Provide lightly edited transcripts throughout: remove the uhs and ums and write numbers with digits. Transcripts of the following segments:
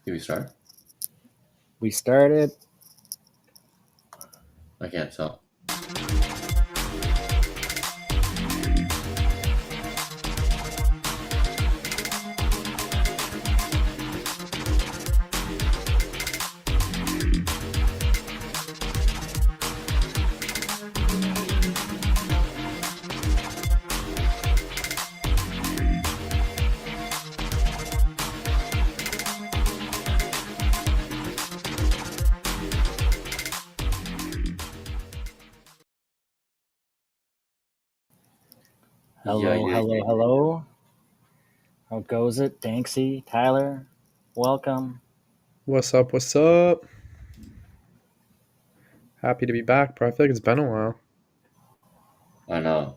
Can we start? We started. I can't tell. Yeah, Hello, yeah, hello, yeah. hello. How goes it? Danksy, Tyler, welcome. What's up? What's up? Happy to be back, bro. I feel like it's been a while. I know.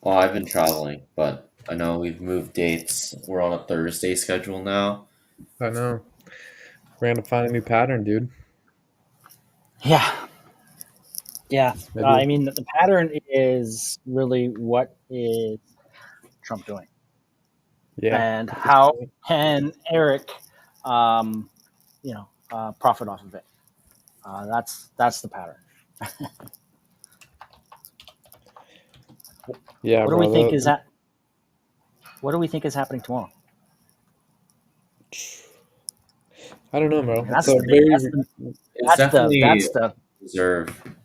Well, I've been traveling, but I know we've moved dates. We're on a Thursday schedule now. I know. We're gonna find a new pattern, dude. Yeah, yeah. Maybe. I mean, the pattern is really what is Trump doing, Yeah. and At this how point. can Eric, um, profit off of it? That's the pattern. Yeah, What do we bro. think is that? What do we think is happening tomorrow? I don't know, I bro. mean, It's that's a the big. very, It's definitely That's the reserve.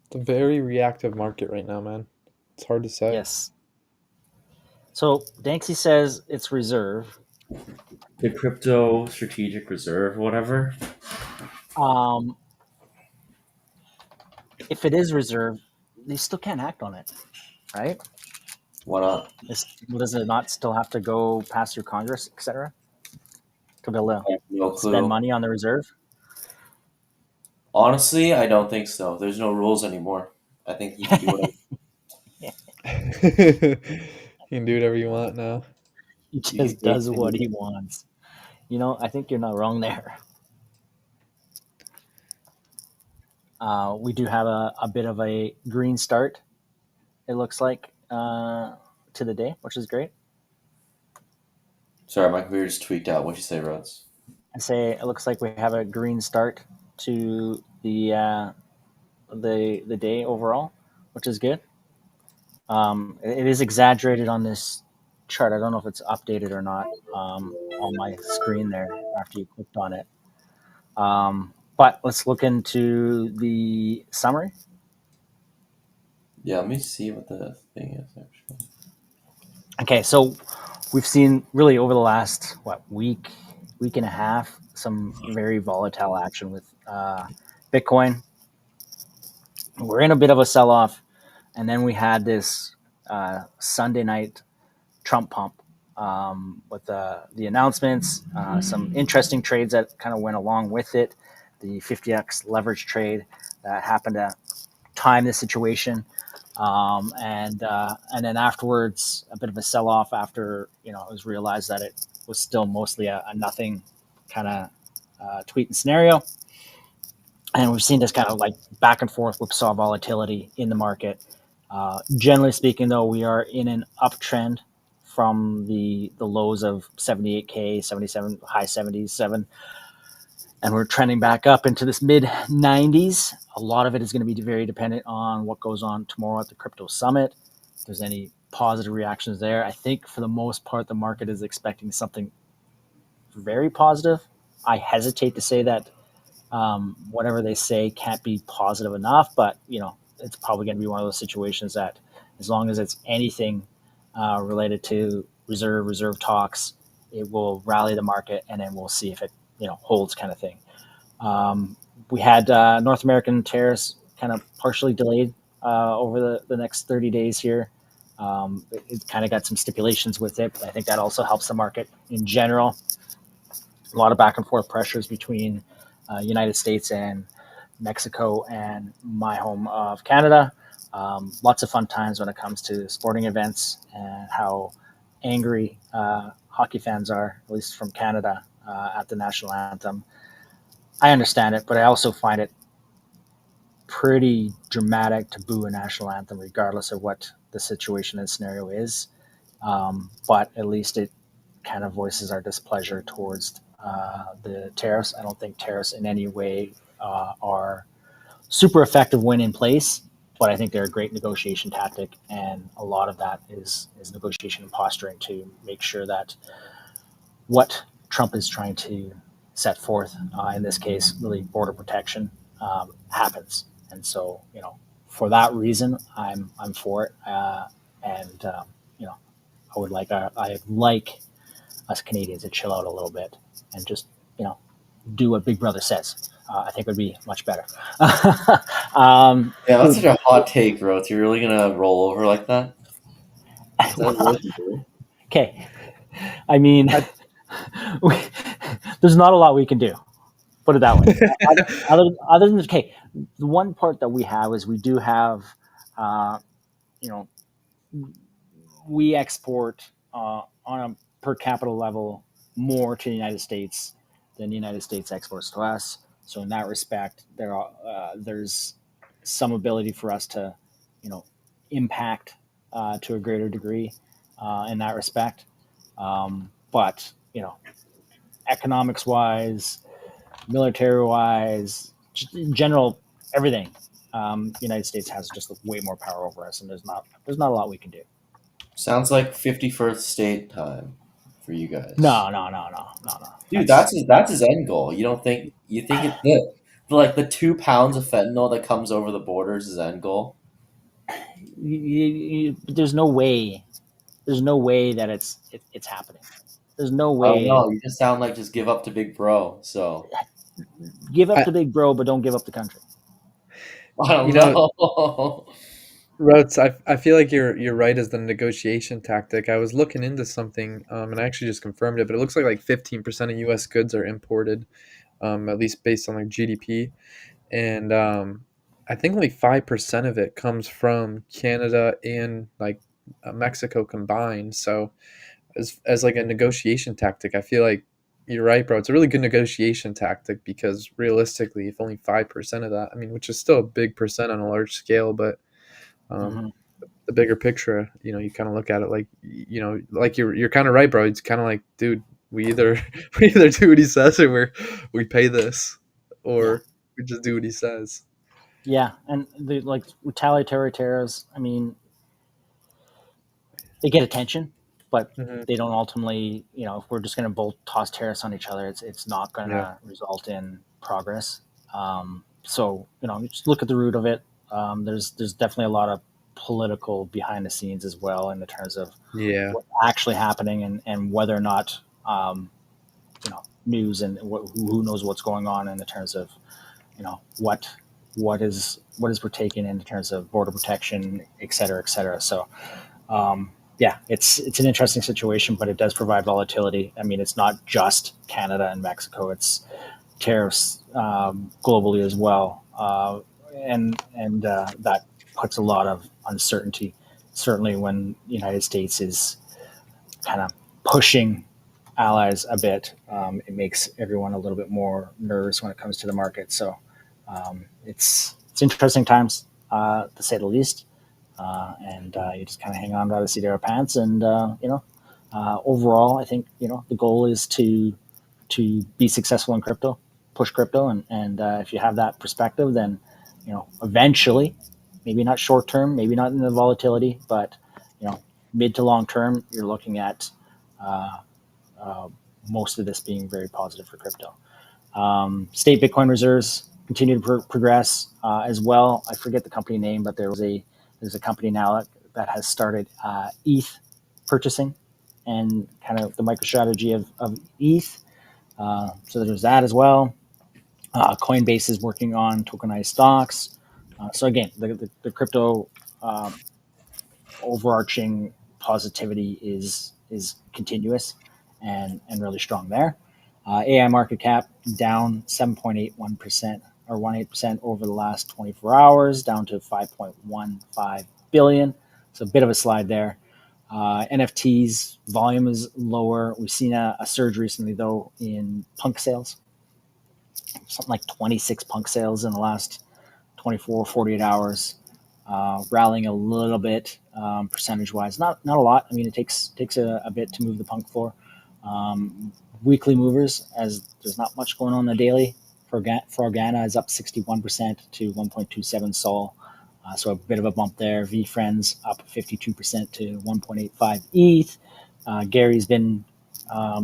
it's a very reactive market right now, man. It's hard to say. yes. So Danksy says it's reserve. The crypto strategic reserve, whatever. Um, if it is reserved, they still can't act on it, right? Why not? Does it not still have to go pass through Congress, etc., to be able to I have no spend clue. money on the reserve? Honestly, I don't think so. There's no rules anymore. I think you can do whatever You can do whatever you want now. He you can just does what basically. he wants. I think you're not wrong there. We do have a bit of a green start, it looks like, to the day, which is great. Sorry, my computer just tweaked out. What'd you say, Rhodes? I say it looks like we have a green start to the day overall, which is good. It is exaggerated on this chart. I don't know if it's updated or not on my screen there after you clicked on it. But let's look into the summary. Yeah, let me see what the thing is actually. Okay, so we've seen really over the last week and a half, some very volatile action with Bitcoin. We're in a bit of a sell off, and then we had this Sunday night Trump pump with the announcements, some interesting trades that kind of went along with it. The 50x leverage trade that happened to time the situation, and then afterwards a bit of a sell off after it was realized that it was still mostly a nothing kind of tweet and scenario. And we've seen this kind of like back and forth whipsaw volatility in the market. Generally speaking, though, we are in an uptrend from the lows of 78K, 77, high 70s, 7, and we're trending back up into this mid 90s. A lot of it is going to be very dependent on what goes on tomorrow at the crypto summit. If there's any positive reactions there, I think for the most part, the market is expecting something very positive. I hesitate to say that whatever they say can't be positive enough, but it's probably going to be one of those situations that, as long as it's anything related to reserve talks, it will rally the market, and then we'll see if it holds, kind of thing. We had North American tariffs kind of partially delayed over the next 30 days here. It kind of got some stipulations with it, but I think that also helps the market in general. A lot of back and forth pressures between United States and Mexico and my home of Canada. Lots of fun times when it comes to sporting events and how angry hockey fans are, at least from Canada, at the national anthem. I understand it, but I also find it pretty dramatic to boo a national anthem, regardless of what the situation and scenario is. But at least it kind of voices our displeasure towards the tariffs. I don't think tariffs in any way are super effective when in place, but I think they're a great negotiation tactic, and a lot of that is negotiation and posturing to make sure that what Trump is trying to set forth, in this case, really border protection, happens. And so, for that reason, I'm for it, and you know, I'd like us Canadians to chill out a little bit and just do what Big Brother says. I think would be much better. Yeah, that's such a hot take, bro. You're really gonna roll over like that? Is that Well, what you do? okay, I mean, I, we, there's not a lot we can do. Put it that way. Other than okay, the one part that we have is we do have, uh, you know, we export on a per capita level more to the United States than the United States exports to us. So in that respect, there's some ability for us to, you know, impact to a greater degree in that respect. But economics wise, military wise, general everything, the United States has just way more power over us, and there's not a lot we can do. Sounds like 51st state time for you guys. No, no, no, no, no, no. Dude, that's his end goal. You don't think you think it's like the 2 pounds of fentanyl that comes over the border is his end goal? There's no way. There's no way that it's happening. There's no I don't way. know. You just sound like just give up to Big Bro. So Give up I, the big bro, but don't give up the country. I you don't know, know. Rhodes, I feel like you're right as the negotiation tactic. I was looking into something, and I actually just confirmed it, but it looks like 15% of U.S. goods are imported, at least based on like GDP, and I think only 5% of it comes from Canada and like Mexico combined. So as like a negotiation tactic, I feel like you're right, bro. It's a really good negotiation tactic because realistically, if only 5% of that, I mean, which is still a big percent on a large scale, but um, Mm-hmm. the bigger picture, you kind of look at it like, like you're kind of right, bro. It's kind of like, dude, we either we either do what he says or we pay this, Yeah, or we just do what he says. yeah, and the like retaliatory tariffs. I mean, they get attention, but Hmm. they don't ultimately. If we're just going to both toss tariffs on each other, it's not going Yeah, to result in progress. So just look at the root of it. There's definitely a lot of political behind the scenes as well in the terms of yeah, what's actually happening, and whether or not news and who knows what's going on in the terms of what is we're taking in terms of border protection, et cetera, et cetera. So yeah, it's an interesting situation, but it does provide volatility. I mean, it's not just Canada and Mexico; it's tariffs globally as well, and that puts a lot of uncertainty. Certainly, when the United States is kind of pushing allies a bit, it makes everyone a little bit more nervous when it comes to the market. So it's interesting times, to say the least. And you just kind of hang on by the seat of our pants. And overall, I think the goal is to be successful in crypto, push crypto, and if you have that perspective, then eventually, maybe not short term, maybe not in the volatility, but mid to long term, you're looking at uh, uh, most of this being very positive for crypto. State Bitcoin reserves continue to progress as well. I forget the company name, but there's a company now that has started ETH purchasing and kind of the MicroStrategy of ETH. So there's that as well. Coinbase is working on tokenized stocks. So again, the crypto uh, overarching positivity is continuous and really strong there. AI market cap down 7.81% or 18% over the last 24 hours, down to 5.15 billion. So a bit of a slide there. NFTs volume is lower. We've seen a surge recently though in punk sales, something like 26 punk sales in the last 24, 48 hours, rallying a little bit percentage wise. Not a lot. I mean, it takes a bit to move the punk floor, Um, Weekly movers, as there's not much going on the daily. Frogana is up 61% to 1.27 Sol. So a bit of a bump there. VFriends up 52% to 1.85 ETH. Gary's been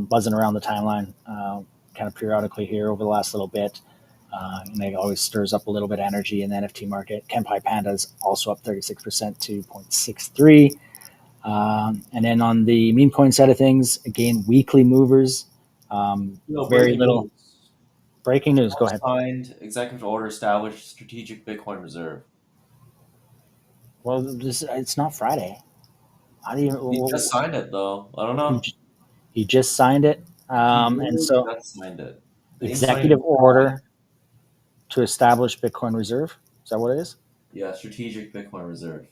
buzzing around the timeline kind of periodically here over the last little bit. And it always stirs up a little bit of energy in the NFT market. Kenpai Panda is also up 36% to 0.63. And then on the meme coin side of things, again, weekly movers. Very Breaking little news. breaking news. Go ahead. Signed executive order established strategic Bitcoin reserve. Well, it's not Friday. How do He you? just signed it though. I don't He, know. he just signed it, He and literally so just signed it. The ink's not even executive order to establish Bitcoin Reserve. Is that what it is? yeah, strategic Bitcoin reserve.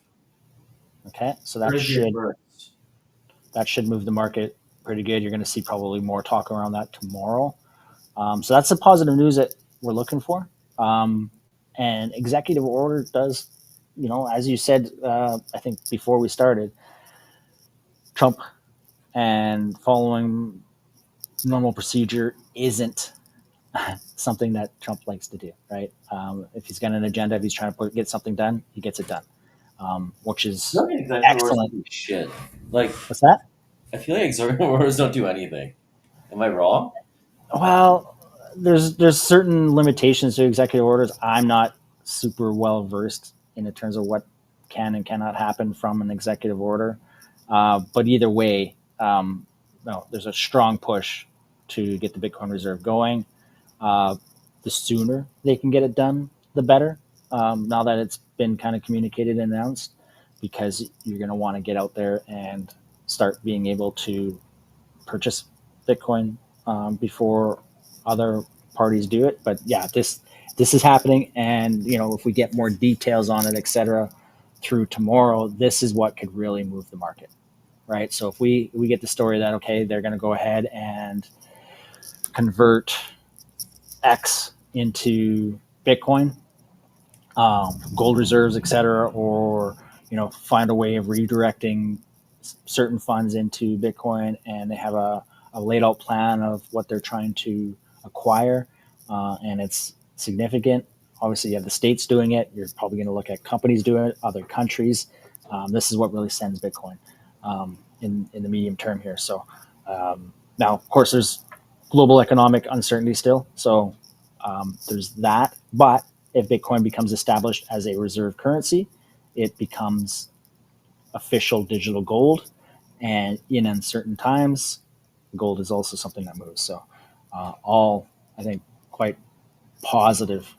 Okay, so Thursday first. that should move the market pretty good. You're going to see probably more talk around that tomorrow. So that's the positive news that we're looking for. Um, and executive order does, as you said, I think before we started, Trump and following normal procedure isn't something that Trump likes to do, right? If he's got an agenda, if he's trying to get something done, he gets it done, which I feel is like executive orders excellent. don't do shit. Like What's that? I feel like executive orders don't do anything. Am I wrong? Well, there's certain limitations to executive orders. I'm not super well versed in terms of what can and cannot happen from an executive order. But either way, no, there's a strong push to get the Bitcoin Reserve going. Uh, the sooner they can get it done, the better. Now that it's been kind of communicated and announced, because you're going to want to get out there and start being able to purchase Bitcoin before other parties do it. But yeah, this is happening, and if we get more details on it, etc., through tomorrow, this is what could really move the market, right? So if we get the story that okay, they're going to go ahead and convert X into Bitcoin, gold reserves, etc., or find a way of redirecting certain funds into Bitcoin, and they have a laid out plan of what they're trying to acquire, and it's significant. Obviously, you have the states doing it. You're probably going to look at companies doing it, other countries. This is what really sends Bitcoin in the medium term here. So now, of course, there's global economic uncertainty still. So there's that. But if Bitcoin becomes established as a reserve currency, it becomes official digital gold. And in uncertain times, gold is also something that moves. So all, I think, quite positive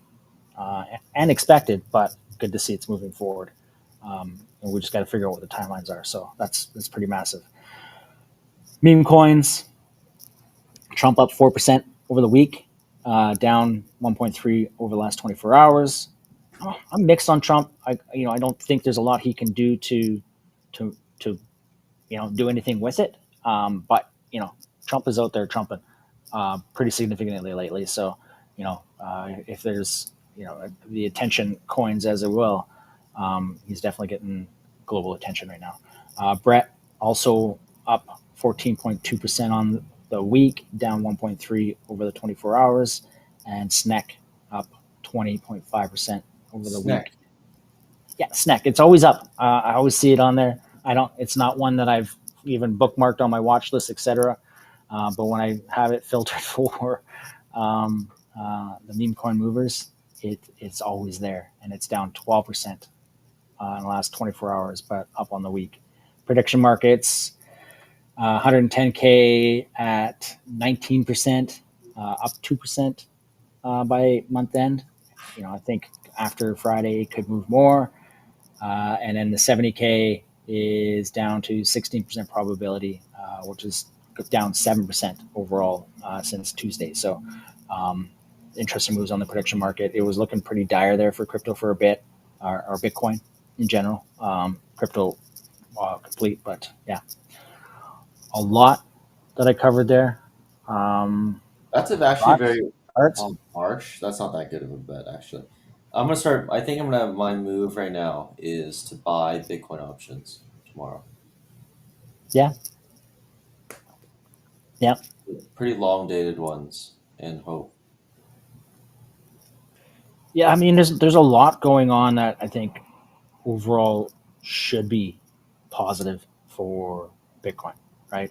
and expected, but good to see it's moving forward. And we just got to figure out what the timelines are. So that's pretty massive. Meme coins, Trump up 4% over the week, down 1.3 over the last 24 hours. I'm mixed on Trump. I don't think there's a lot he can do to do anything with it. But Trump is out there trumping pretty significantly lately. So if there's the attention coins as it will, he's definitely getting global attention right now. Brett also up 14.2% on the week, down 1.3 over the 24 hours, and Sneck up 20.5% over the Snack. week. Yeah, Sneck. It's always up. I always see it on there. I don't. It's not one that I've even bookmarked on my watch list, etc. But when I have it filtered for the meme coin movers, it's always there, and it's down 12% in the last 24 hours, but up on the week. Prediction markets, 110K at 19%, up 2% by month end. I think after Friday it could move more. And then the 70K is down to 16% probability, which is down 7% overall since Tuesday. So interesting moves on the prediction market. It was looking pretty dire there for crypto for a bit, or Bitcoin in general. Crypto complete, but yeah, a lot that I covered there. That's actually Thoughts? very Arts? harsh. That's not that good of a bet, actually. I'm gonna start. I think I'm gonna have my move right now is to buy Bitcoin options tomorrow. Yeah. Yeah. Pretty long dated ones and hope. Yeah. I mean, there's a lot going on that I think overall should be positive for Bitcoin, right?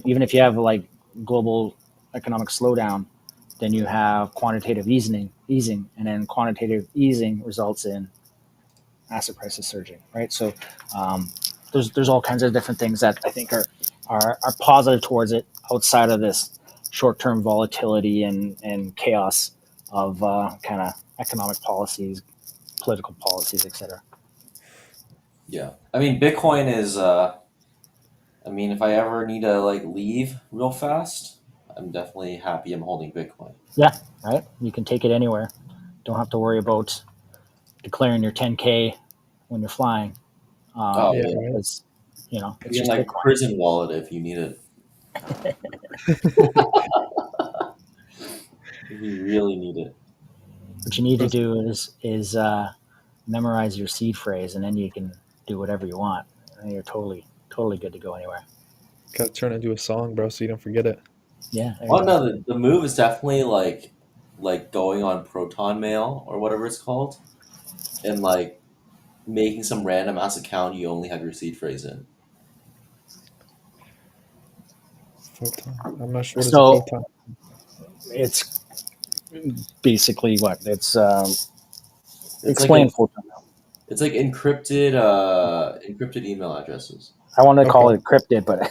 Even if you have like global economic slowdown, then you have quantitative easing, and then quantitative easing results in asset prices surging, right? So there's all kinds of different things that I think are positive towards it outside of this short term volatility and chaos of kind of economic policies, political policies, etc. Yeah. I mean, Bitcoin is. I mean, if I ever need to like leave real fast, I'm definitely happy I'm holding Bitcoin. Yeah, right. You can take it anywhere. Don't have to worry about declaring your 10K when you're flying. Oh Yeah, yeah. right. It's it's Be in just like Bitcoin. prison wallet if you need it. If you really need it. What you need to Bro, do is memorize your seed phrase, and then you can do whatever you want. And you're totally good to go anywhere. gotta turn it into a song, bro, so you don't forget it. Yeah, there you Oh go. no, the move is definitely like going on Proton Mail or whatever it's called, and like making some random ass account you only have your seed phrase in. Photon. I'm not sure what is a So photon. it's basically what it's It's like explain full time. it's like encrypted email addresses. I want to Okay, call it encrypted, but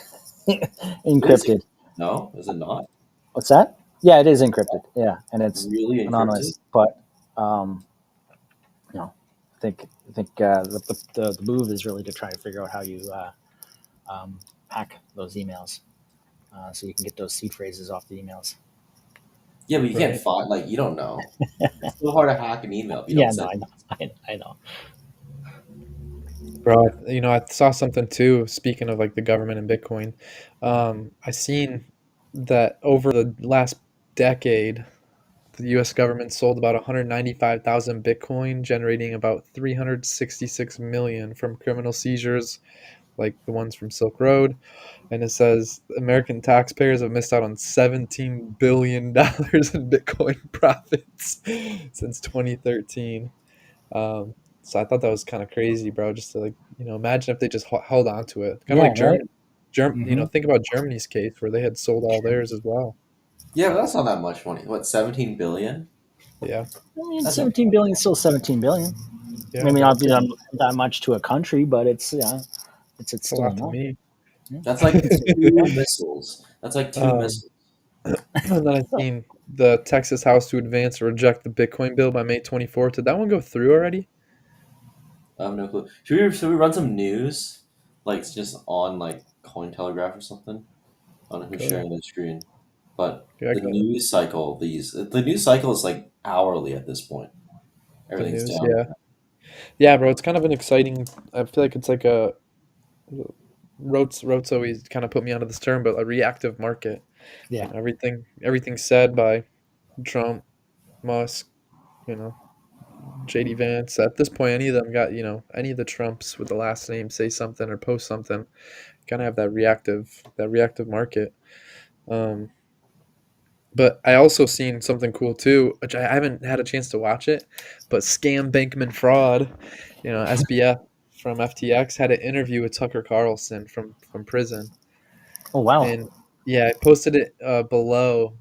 It is encrypted. no, is it not What's that? Yeah, it is encrypted. Yeah, and it's really encrypted? anonymous. But um, I think the move is really to try to figure out how you hack those emails, so you can get those seed phrases off the emails. Yeah, but you can't right. find like you don't know. It's so hard to hack an email if you don't Yeah, no, send. I know, I know. Bro, I saw something too. Speaking of like the government and Bitcoin, I seen that over the last decade, the U.S. government sold about 195,000 Bitcoin, generating about 366 million from criminal seizures, like the ones from Silk Road. And it says American taxpayers have missed out on $17 billion in Bitcoin profits since 2013. So I thought that was kind of crazy, bro. Just to like, imagine if they just held on to it. Kind of Yeah, like right. Germany. Mm-hmm. Think about Germany's case where they had sold all theirs as well. Yeah, but that's not that much money. What, 17 billion? Yeah, I mean, That's a 17 billion is still 17 billion. yeah, Maybe bro. not be that much to a country, but it's It's a still lot to enough. me. Yeah. that's like It's, two yeah. missiles. That's like two um, missiles. and then I seen the Texas House to advance or reject the Bitcoin bill by May 24th. Did that one go through already? I have no clue. Should we run some news? Like it's just on like Cointelegraph or something? I don't know who's Go. sharing the screen. But Yeah, I the got it. news cycle, the news cycle is like hourly at this point. The Everything's news. down. Yeah, yeah, bro. It's kind of an exciting. I feel like it's like a Rotes always kind of put me onto this term, but a reactive market. Yeah. Everything said by Trump, Musk, you know, JD Vance. At this point, any of them got any of the Trumps with the last name say something or post something. Kind of have that reactive market. Um, but I also seen something cool too, which I haven't had a chance to watch it. But Scam Bankman Fraud, SBF from FTX had an interview with Tucker Carlson from prison. Oh wow. And yeah, I posted it below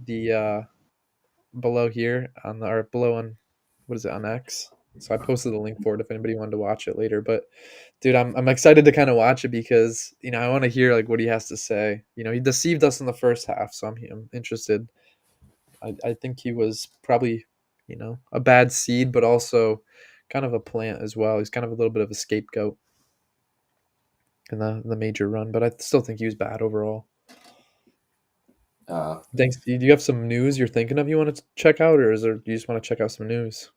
here on the or below on what is it on X. So I posted the link for it if anybody wanted to watch it later. But dude, I'm excited to kind of watch it because I want to hear like what he has to say. He deceived us in the first half, so I'm interested. I think he was probably a bad seed, but also kind of a plant as well. He's kind of a little bit of a scapegoat in the major run, but I still think he was bad overall. Uh, Thanks. Do you have some news you're thinking of you want to check out, or is there you just want to check out some news?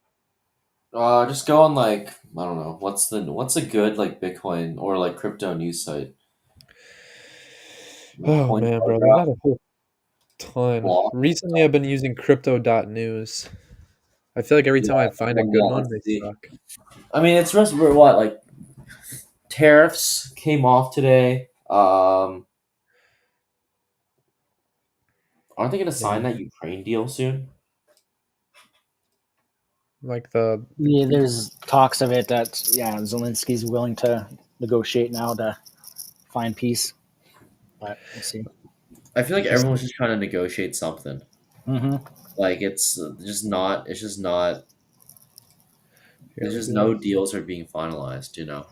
just go on like I don't know what's a good like Bitcoin or like crypto news site. Like Oh man, bro, there's Cointelegraph, not a whole ton. Block. Recently, I've been using crypto.news. I feel like every Yeah, time I that's find a one. good Yeah, one, let's they see. suck. I mean, it's just for what like tariffs came off today. Aren't they gonna sign Yeah, that Ukraine deal soon? like the Yeah, there's talks of it that yeah, Zelensky's willing to negotiate now to find peace, but we'll see. I feel like We'll see. everyone's just trying to negotiate something. Mm-hmm. Like it's just not. It's just not. here. There's Let just no me deals are being finalized. You know.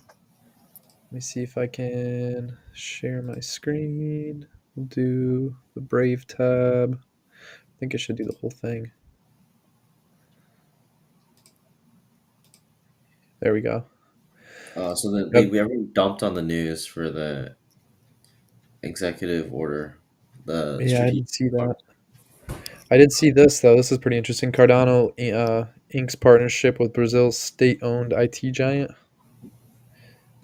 see if I can share my screen. We'll do the Brave tab. I think I should do the whole thing. There we go. So then Yep. we ever dumped on the news for the executive order, the Yeah, I strategic didn't see fund. that. I did see this though. This is pretty interesting. Cardano inks partnership with Brazil's state-owned IT giant.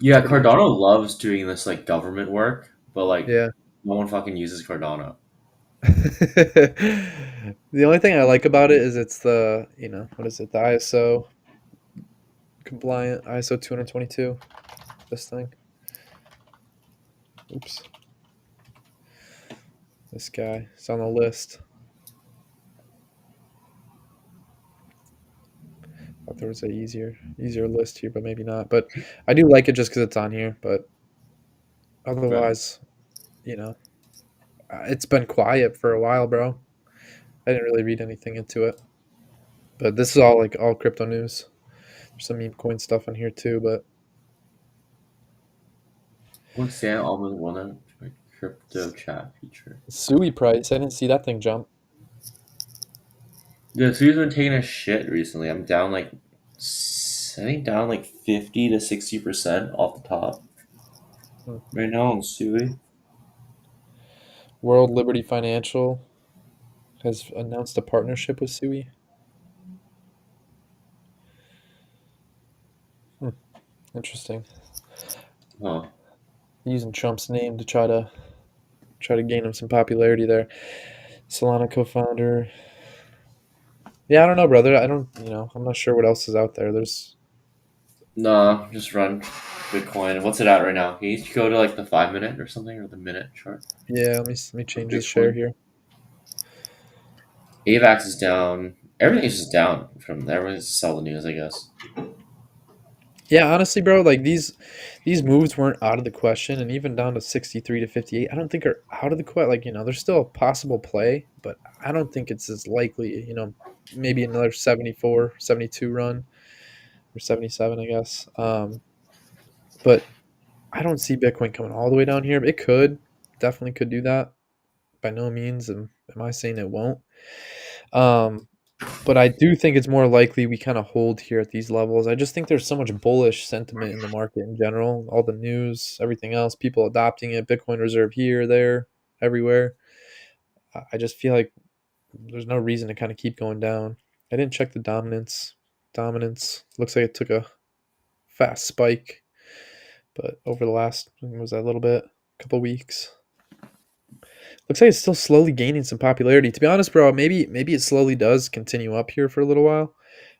It's Yeah, pretty interesting. Cardano loves doing this like government work, but like Yeah. no one fucking uses Cardano. The only thing I like about it is it's the, what is it? The ISO compliant, ISO 222. This thing. Oops. This guy. It's on the list. Thought there was a easier list here, but maybe not. But I do like it just because it's on here. But Right. otherwise, you know, it's been quiet for a while, bro. I didn't really read anything into it. But this is all like all crypto news. There's some meme coin stuff on here too. But What's Sam Altman wanted a crypto chat feature? Sui price, I didn't see that thing jump. Yeah, so he's been taking a shit recently. I'm down like, I think down like 50 to 60% off the top Hmm. right now on Sui. World Liberty Financial has announced a partnership with Sui. Hmm. Interesting. Huh. Using Trump's name to try to gain him some popularity there. Solana co-founder. Yeah, I don't know, brother. I don't. I'm not sure what else is out there. There's. Nah, just run Bitcoin. What's it at right now? Can you go to like the 5 minute or something or the minute chart Yeah. Let me of change this share Bitcoin? here. AVAX is down. Everything's just down from there. Everyone's sell the news, I guess. Yeah, honestly, bro, like these moves weren't out of the question, and even down to 63 to 58, I don't think are out of the question. Like, there's still a possible play, but I don't think it's as likely, maybe another 74, 72 run or 77, I guess. But I don't see Bitcoin coming all the way down here. It could, definitely could do that. By no means am I saying it won't. Um, but I do think it's more likely we kind of hold here at these levels. I just think there's so much bullish sentiment in the market in general. All the news, everything else, people adopting it, Bitcoin Reserve here, there, everywhere. I just feel like there's no reason to kind of keep going down. I didn't check the dominance. Dominance looks like it took a fast spike, but over the last, was that a little bit, couple weeks. Looks like it's still slowly gaining some popularity. To be honest, bro, maybe it slowly does continue up here for a little while,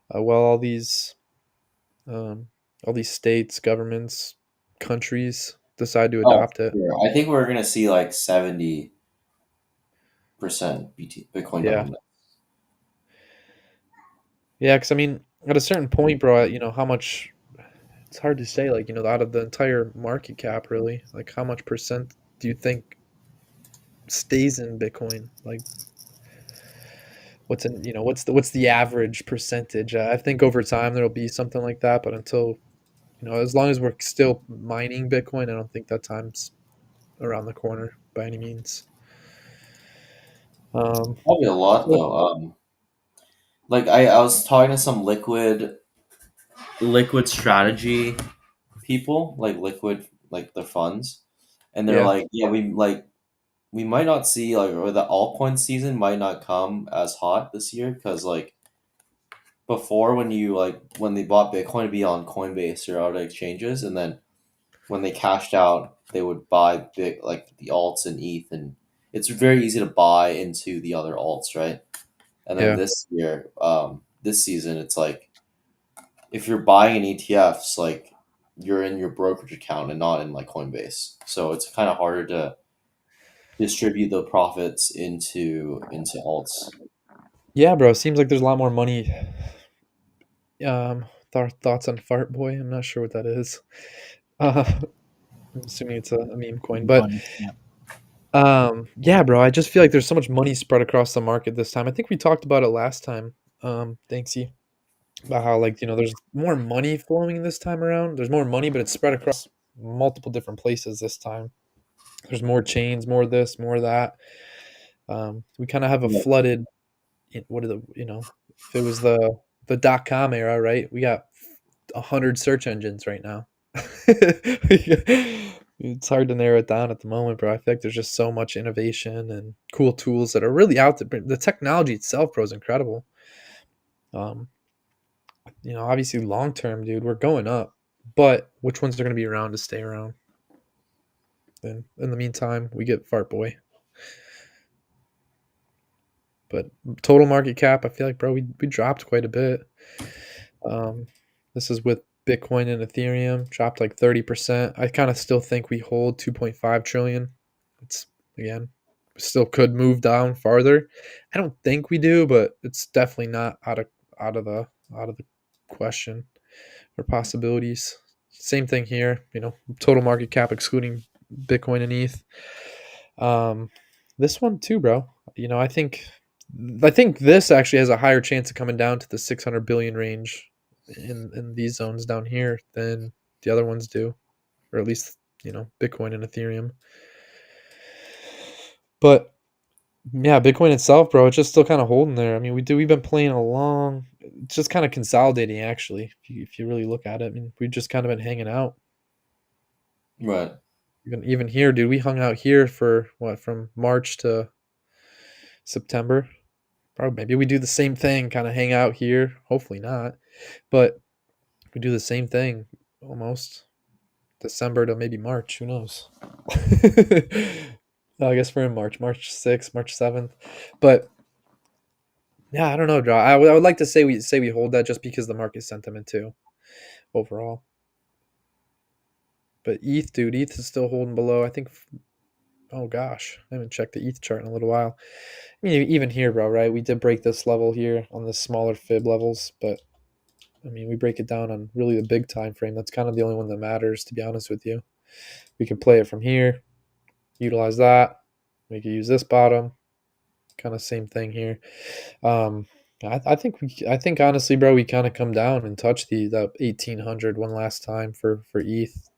while um, all these states, governments, countries decide to Oh, adopt it. sure. I think we're gonna see like 70% Bitcoin Yeah, dominance. yeah. Because I mean, at a certain point, bro, how much? It's hard to say. Like, out of the entire market cap, really, like how much percent do you think stays in Bitcoin? Like, what's the average percentage? I think over time there'll be something like that, but until as long as we're still mining Bitcoin, I don't think that time's around the corner by any means. Um, Probably a lot so though. Like I was talking to some liquid strategy people, like liquid like the funds, and they're yeah, like, yeah, we might not see like or the altcoin season might not come as hot this year because like before when you like when they bought Bitcoin to be on Coinbase or other exchanges, and then when they cashed out, they would buy big like the alts and ETH, and it's very easy to buy into the other alts, right? And then yeah. this year, this season, it's like if you're buying in ETFs, like you're in your brokerage account and not in like Coinbase, so it's kind of harder to distribute the profits into alts. Yeah, bro. Seems like there's a lot more money. Thoughts on Fart Boy? I'm not sure what that is. Uh, I'm assuming it's a meme coin, but Memecoin. Yeah. yeah, bro. I just feel like there's so much money spread across the market this time. I think we talked about it last time. Thanksy, about how like there's more money flowing this time around. There's more money, but it's spread across multiple different places this time. There's more chains, more this, more that. We kind of have a Yeah. flooded. What are the if it was the .com era, right? We got 100 search engines right now. It's hard to narrow it down at the moment, bro. I feel like there's just so much innovation and cool tools that are really out there. The technology itself, bro, is incredible. Um, obviously long term, dude, we're going up, but which ones are going to be around to stay around? And in the meantime, we get Fart Boy. But total market cap, I feel like, bro, we dropped quite a bit. Um, this is with Bitcoin and Ethereum dropped like 30%. I kind of still think we hold 2.5 trillion. It's again still could move down farther. I don't think we do, but it's definitely not out of the out of the question or possibilities. Same thing here, total market cap excluding Bitcoin and ETH. Um, this one too, bro. I think this actually has a higher chance of coming down to the 600 billion range in these zones down here than the other ones do, or at least Bitcoin and Ethereum. But yeah, Bitcoin itself, bro, it's just still kind of holding there. I mean, we've been playing along, it's just kind of consolidating actually. If you really look at it, I mean, we've just kind of been hanging out. Right. Even here, dude, we hung out here for what from March to September. Probably maybe we do the same thing, kind of hang out here. Hopefully not, but we do the same thing almost December to maybe March. Who knows? I guess we're in March, March 6th, March 7th. But yeah, I don't know, Draw. I would like to say we hold that just because the market sentiment too overall. But ETH, dude, ETH is still holding below. I think. Oh gosh, I haven't checked the ETH chart in a little while. I mean, even here, bro, right? We did break this level here on the smaller fib levels, but I mean, we break it down on really the big time frame. That's kind of the only one that matters, to be honest with you. We can play it from here, utilize that. We can use this bottom, kind of same thing here. Um, I think honestly, bro, we kind of come down and touch the 1800 one last time for ETH.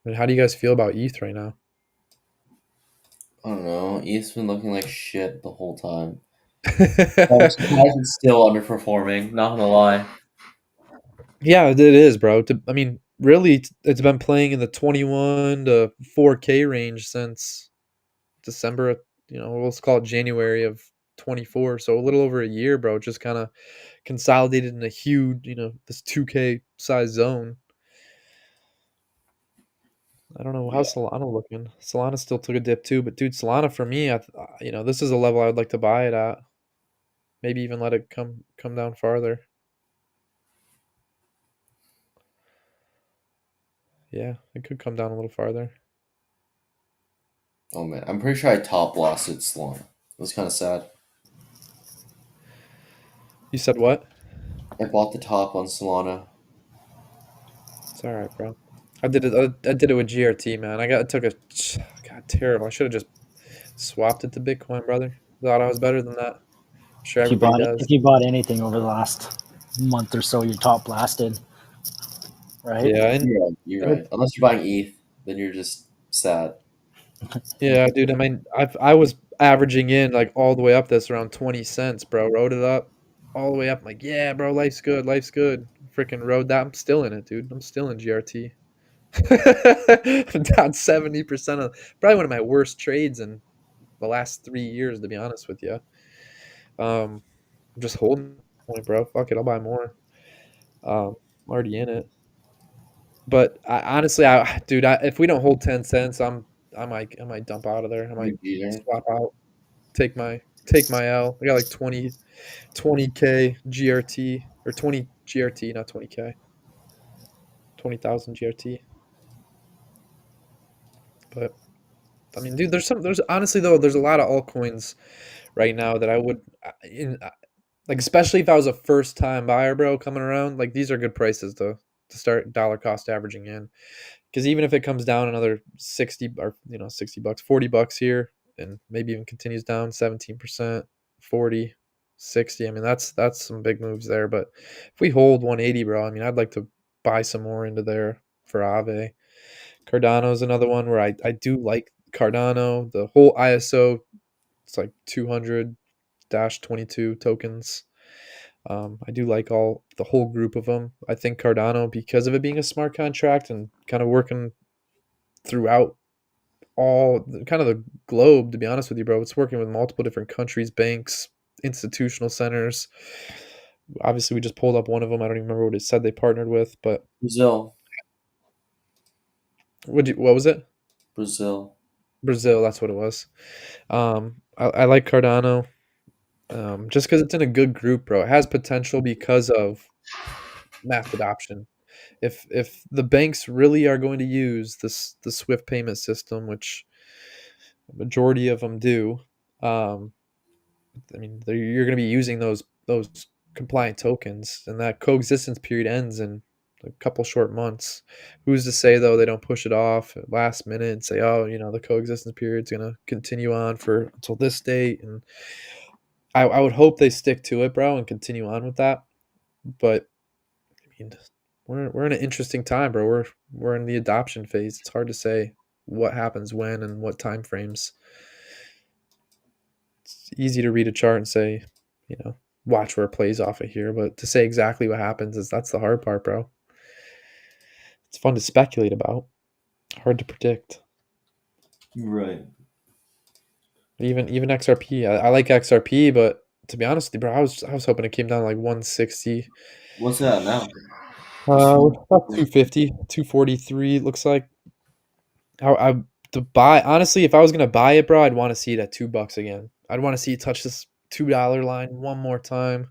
I mean, how do you guys feel about ETH right now? I don't know. ETH's been looking like shit the whole time. I'm surprised it's still underperforming. Not gonna lie. Yeah, it is, bro. I mean, really, it's been playing in the 21 to 4K range since December. Let's call it January of 24. So a little over a year, bro. Just kind of consolidated in a huge, this 2K size zone. I don't know how's Yeah. Solana looking. Solana still took a dip too, but dude, Solana for me, this is a level I would like to buy it at. Maybe even let it come down farther. Yeah, it could come down a little farther. Oh man, I'm pretty sure I top blasted Slime. It was kind of sad. You said what? I bought the top on Solana. It's all right, bro. I did it with GRT, man. I took a God terrible. I should have just swapped it to Bitcoin, brother. Thought I was better than that. Sure, If you everybody bought does. if you bought anything over the last month or so, you're top blasted, right? Yeah, and You're and right. Unless you're buying ETH, then you're just sad. yeah, dude. I mean, I was averaging in like all the way up this around 20 cents, bro. Rode it up all the way up. I'm like, yeah, bro, life's good, life's good. Freaking rode that. I'm still in it, dude. I'm still in GRT. I'm down 70% of probably one of my worst trades in the last 3 years, to be honest with you. I'm just holding point, bro. Fuck it, I'll buy more. I'm already in it. But honestly, dude, if we don't hold 10 cents, I might dump out of there. I might Either. swap out, take my L. I got like 20K GRT or 20 GRT, not 20K, 20,000 GRT. But I mean, dude, there's honestly though, there's a lot of altcoins right now that I would, like, especially if I was a first time buyer, bro, coming around. Like these are good prices to start dollar cost averaging in. Because even if it comes down another 60 or 60 bucks, $40 here, and maybe even continues down 17%, 40, 60. I mean, that's some big moves there. But if we hold 180, bro, I mean, I'd like to buy some more into there for Ave. Cardano is another one where I do like Cardano. The whole ISO, it's like 200-22 tokens. I do like all the whole group of them. I think Cardano, because of it being a smart contract and kind of working throughout kind of the globe, to be honest with you, bro. It's working with multiple different countries, banks, institutional centers. Obviously, we just pulled up one of them. I don't even remember what it said they partnered with, but Brazil, what was it? Brazil. Brazil, that's what it was. I like Cardano, just because it's in a good group, bro. It has potential because of mass adoption. If the banks really are going to use the Swift payment system, which a majority of them do, um, I mean, you're going to be using those compliant tokens, and that coexistence period ends in a couple short months. Who's to say though they don't push it off at last minute and say, oh, the coexistence period's going to continue on for until this date, and I would hope they stick to it, bro, and continue on with that. But I mean, we're in an interesting time, bro. We're in the adoption phase. It's hard to say what happens when and what time frames. It's easy to read a chart and say, you know, watch where it plays off of here, but to say exactly what happens that's the hard part, bro. It's fun to speculate about, hard to predict. Right. Even XRP, I like XRP, but to be honest with you, bro, I was hoping it came down to like 160. What's that now? About 250, 243. It looks like. I to buy honestly, if I was gonna buy it, bro, I'd want to see it at $2 again. I'd want to see it touch this $2 line one more time.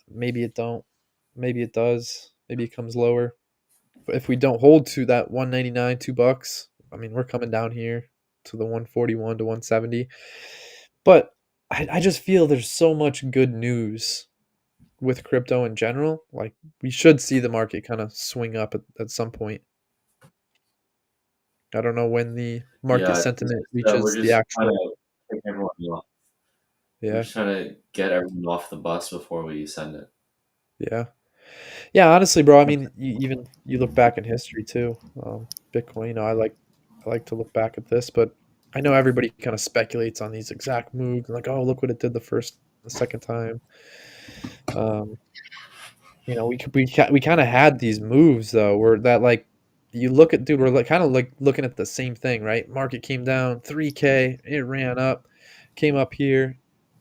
Maybe it don't. Maybe it does. Maybe it comes lower. But if we don't hold to that 199, $2, I mean, we're coming down here to the 141 to 170. But I just feel there's so much good news with crypto in general. Like we should see the market kind of swing up at some point. I don't know when the market Yeah, it's sentiment just, we're reaches the just trying actual. to pick everyone off. We're Yeah, just trying to get everyone off the bus before we send it. yeah, yeah. Honestly, bro, I mean, you look back in history too. Bitcoin, I like to look back at this, but I know everybody kind of speculates on these exact moves, like, oh, look what it did the second time. Um, we kind of had these moves though, where that like you look at, dude, we're like kind of like looking at the same thing, right? Market came down 3K, it ran up, came up here.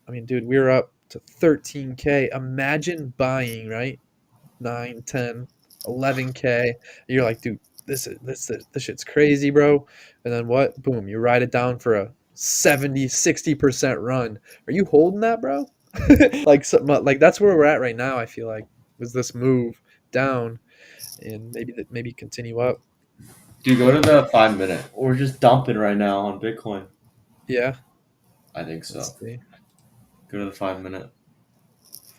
I mean, dude, we were up to 13K. Imagine buying, right? 9, 10, 11K. You're like, dude, this shit's crazy, bro. And then what? Boom, you ride it down for a 70, 60% run. Are you holding that, bro? Like that's where we're at right now, I feel like, was this move down and maybe continue up. Dude, go to the 5 minute. We're just dumping right now on Bitcoin. Yeah, I think let's so. see. Go to the 5 minute.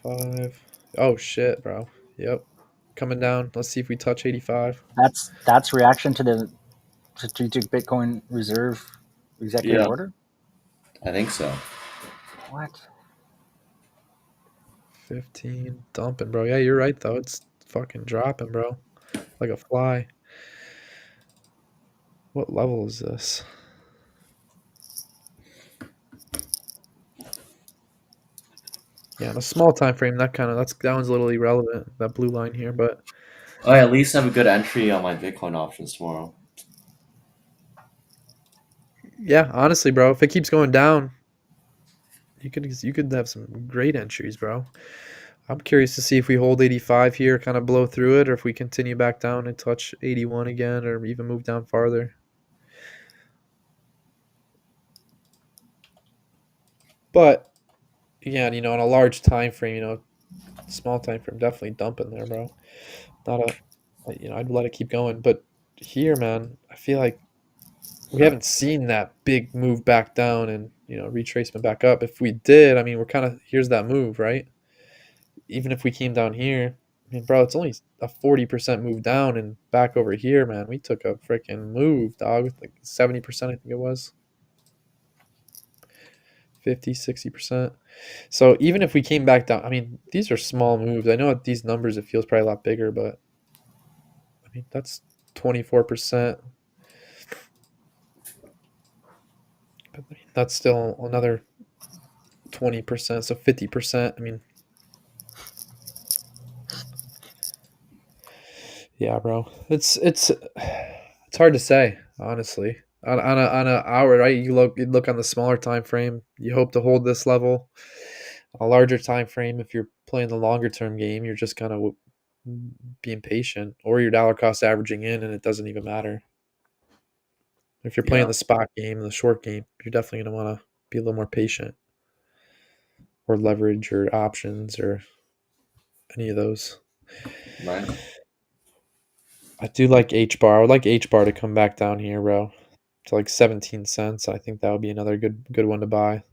5. Oh shit, bro. Yep. Coming down. Let's see if we touch 85. That's reaction to the strategic Bitcoin reserve executive Yeah, order. I think so. What? 15 dumping, bro. Yeah, you're right though. It's fucking dropping, bro. Like a fly. What level is this? Yeah, in a small time frame, that one's a little irrelevant, that blue line here, but I at least have a good entry on my Bitcoin options tomorrow. yeah, honestly, bro, if it keeps going down, you could have some great entries, bro. I'm curious to see if we hold 85 here, kind of blow through it, or if we continue back down and touch 81 again, or even move down farther. But yeah, on a large time frame, small time frame, definitely dumping there, bro. Not a, I'd let it keep going. But here, man, I feel like we haven't seen that big move back down and retracement back up. If we did, I mean, we're kind of here's that move, right? Even if we came down here, I mean, bro, it's only a 40% move down and back over here, man. We took a freaking move, dog. Like 70%, I think it was 50, 60%. So even if we came back down, I mean, these are small moves. I know at these numbers it feels probably a lot bigger, but I mean, that's 24%. But I mean, that's still another 20%, so 50%. I mean, yeah, bro. It's hard to say, honestly. On a hour, right? You look on the smaller time frame. You hope to hold this level. A larger time frame, if you're playing the longer term game, you're just kind of being patient, or your dollar cost averaging in, and it doesn't even matter. If you're playing Yeah, the spot game, the short game, you're definitely going to want to be a little more patient, or leverage, or options, or any of those. right. I do like H bar. I would like H bar to come back down here, bro, to like 17 cents. I think that would be another good one to buy.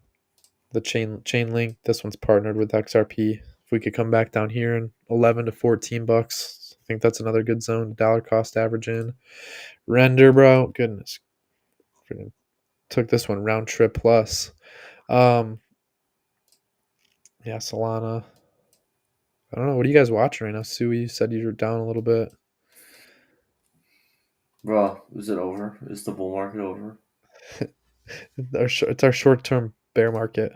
The chain link. This one's partnered with XRP. If we could come back down here in 11 to 14 bucks, I think that's another good zone. Dollar cost average in. Render, bro. Goodness. Freaking took this one round trip plus. Um, yeah, Solana. I don't know. What are you guys watching right now? Sui, you said you were down a little bit. Bro, is it over? Is the bull market over? It's our short term bear market.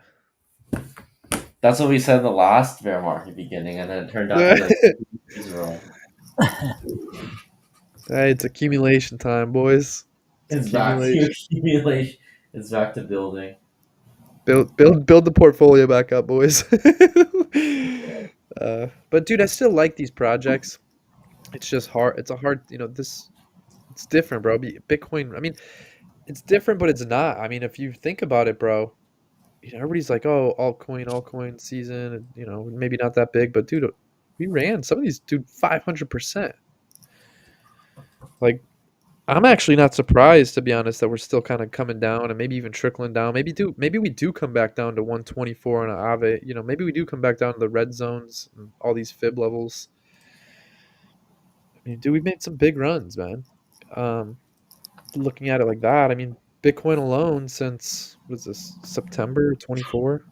That's what we said in the last bear market beginning, and then it turned out to be like Hey, 2 days in a row. it's accumulation time, boys. It's It's back to accumulation. accumulation. It's back to building. Build the portfolio back up, boys. But dude, I still like these projects. It's just hard. It's a hard, this it's different, bro. Bitcoin, I mean, it's different, but it's not. I mean, if you think about it, bro, everybody's like, oh, altcoin season, and, maybe not that big, but dude, we ran some of these, dude, 500%. Like, I'm actually not surprised, to be honest, that we're still kind of coming down and maybe even trickling down. Maybe we do come back down to 124 on an Aave. Maybe we do come back down to the red zones and all these fib levels. I mean, dude, we've made some big runs, man. Um, Looking at it like that, I mean, Bitcoin alone since was this September 24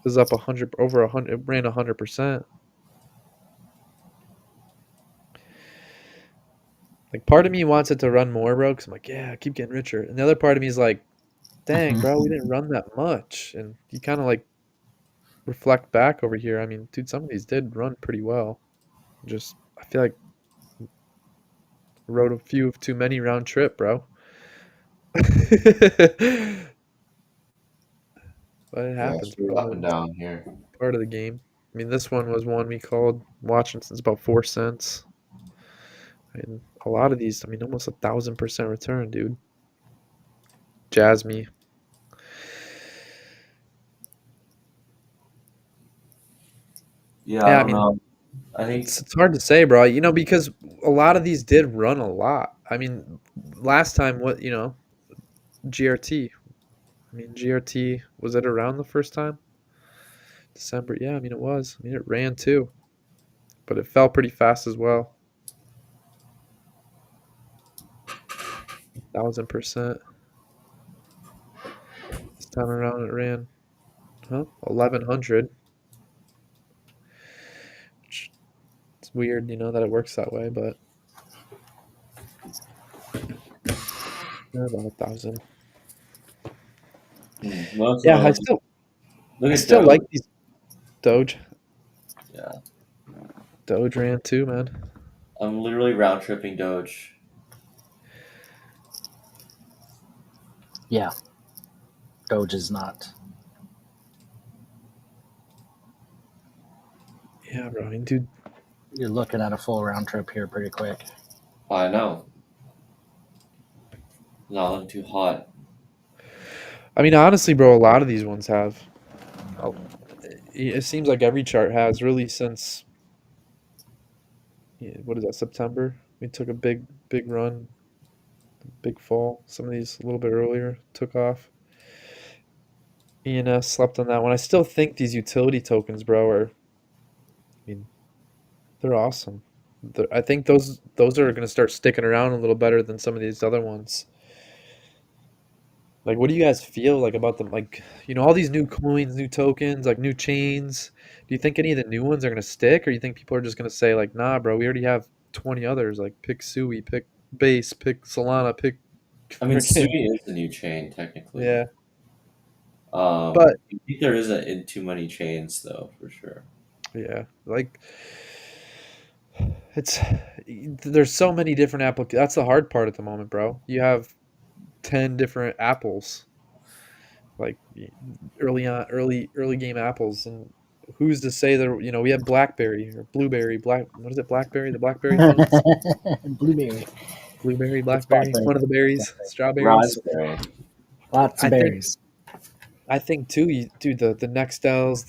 is up 100 over 100. It ran 100%. Like, part of me wants it to run more, bro, because I'm like, yeah, keep getting richer. And the other part of me is like, dang, Mhm. bro, we didn't run that much. And you kind of like reflect back over here. I mean, dude, some of these did run pretty well. Just I feel like rode a few of too many round trip, bro. But it Yeah, happens, straight up bro. and It's down here. part of the game. I mean, this one was one we called watching since about 4 cents. And a lot of these, I mean, almost 1,000% return, dude. Jasmy. Yeah, I Yeah, I don't mean, know. I think it's hard to say, bro. Because a lot of these did run a lot. I mean, last time, GRT. I mean, GRT, was it around the first time? December. Yeah, I mean, it was. I mean, it ran too, but it fell pretty fast as well. 1,000%. This time around, it ran, 1,100. Which it's weird, that it works that way, but about 1,000. most of Yeah, I them. still, Look I at still like Doge. these Doge. Yeah, Doge ran too, man. I'm literally round tripping Doge. Yeah, Doge is not. Yeah, bro. I mean, dude. You're looking at a full round trip here pretty quick. I know. Not looking too hot. I mean, honestly, bro, a lot of these ones have. Oh, it seems like every chart has really since, yeah, what is that, September? We took a big run. Big fall. Some of these a little bit earlier took off. ENS slept on that one. I still think these utility tokens, bro, are. I mean, they're awesome. I think those are going to start sticking around a little better than some of these other ones. Like, what do you guys feel like about them? Like, all these new coins, new tokens, like new chains. Do you think any of the new ones are going to stick, or you think people are just going to say like, nah, bro, we already have 20 others. Like, pick Sui, pick Base, pick Solana, pick I mean, freaking Sui is the new chain technically. yeah. But I think there isn't in too many chains though, for sure. yeah, like it's there's so many different applications. That's the hard part at the moment, bro. You have 10 different apples, like early game apples, and who's to say that we have BlackBerry or Blueberry, what is it, BlackBerry, the BlackBerry phones, Blueberry. Blueberry, It's BlackBerry, blackberry. one of the berries, Blackberry. strawberries. Raspberry. Lots I of think berries. I think too, dude, the Nextels,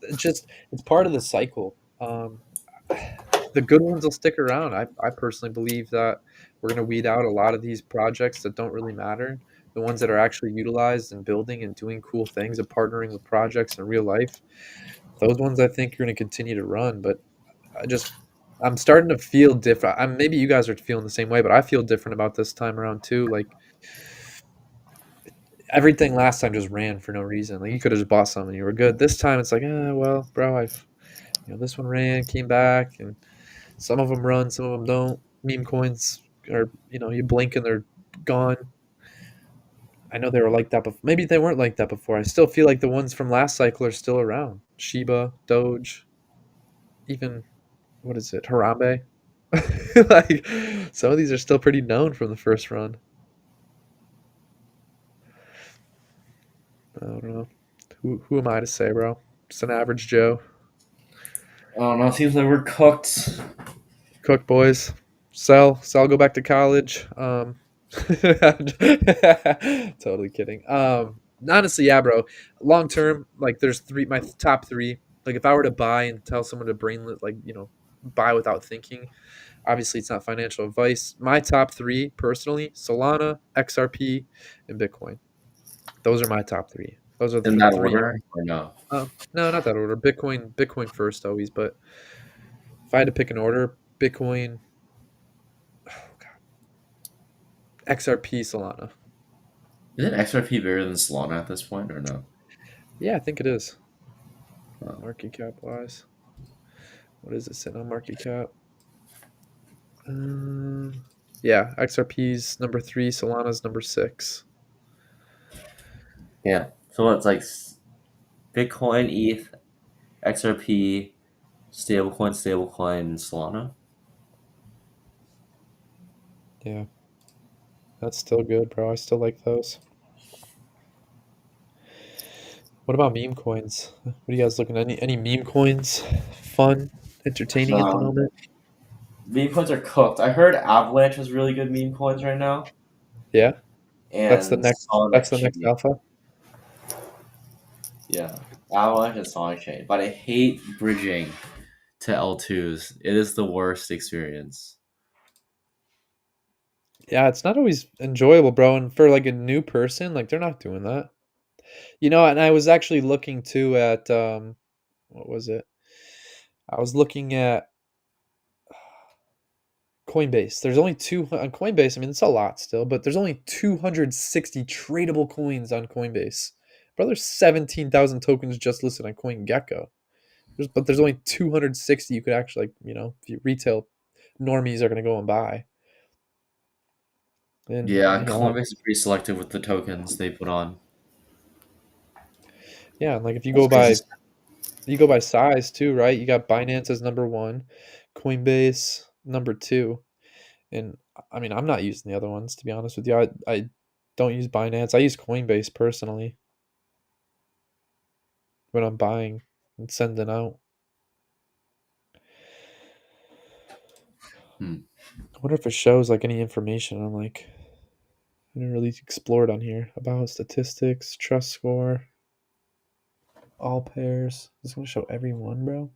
it's part of the cycle. The good ones will stick around. I personally believe that we're going to weed out a lot of these projects that don't really matter. The ones that are actually utilized and building and doing cool things and partnering with projects in real life. Those ones I think are going to continue to run. But I just, I'm starting to feel different. Maybe you guys are feeling the same way, but I feel different about this time around too. Like everything last time just ran for no reason. Like you could have just bought something, you were good. This time it's like, well, bro, this one ran, came back, and some of them run, some of them don't. Meme coins are, you blink and they're gone. I know they were like that, but maybe they weren't like that before. I still feel like the ones from last cycle are still around. Shiba, Doge, even what is it, Harambe? Like some of these are still pretty known from the first run. I don't know. Who am I to say, bro? Just an average Joe. I don't know. It seems like we're cooked. Cook boys. Sell, go back to college. Totally kidding. Honestly, yeah, bro. Long term, like there's my top three. Like if I were to buy and tell someone to brainlet, like, buy without thinking, obviously it's not financial advice. My top three personally, Solana, XRP, and Bitcoin. Those are my top three. Those are In the that three. order or no? No, not that order. Bitcoin first always, but if I had to pick an order, Bitcoin, oh God, XRP, Solana. Isn't XRP bigger than Solana at this point or no? Yeah, I think it is. Oh. Market cap wise, what is it sitting on market cap? Um, yeah, XRP's number three, Solana's number six. Yeah. So it's like Bitcoin, ETH, XRP, stablecoin, and Solana. Yeah, that's still good, bro. I still like those. What about meme coins? What are you guys looking at? Any meme coins? Fun, entertaining at the No, moment? meme coins are cooked. I heard Avalanche has really good meme coins right now, Yeah, that's the and next. Sonic That's the next Chain. alpha. Yeah, Avalanche and Sonic Chain. But I hate bridging to L2s. It is the worst experience. Yeah, it's not always enjoyable, bro. And for like a new person, like they're not doing that. And I was actually looking too at what was it? I was looking at Coinbase. There's only two on Coinbase. I mean, it's a lot still, but there's only 260 tradable coins on Coinbase. Bro, there's 17,000 tokens just listed on CoinGecko. But there's only 260 you could actually, like, if you retail normies are going to go and buy. And, Yeah, Coinbase is pretty selective with the tokens they put on. yeah, and like if That's because you go by size too, right? You got Binance as number one, Coinbase number two. And I mean, I'm not using the other ones to be honest with you. I don't use Binance. I use Coinbase personally when I'm buying and sending out. hmm. I wonder if it shows like any information on like I didn't really explore it on here about statistics, trust score, all pairs. It's gonna show every one, bro.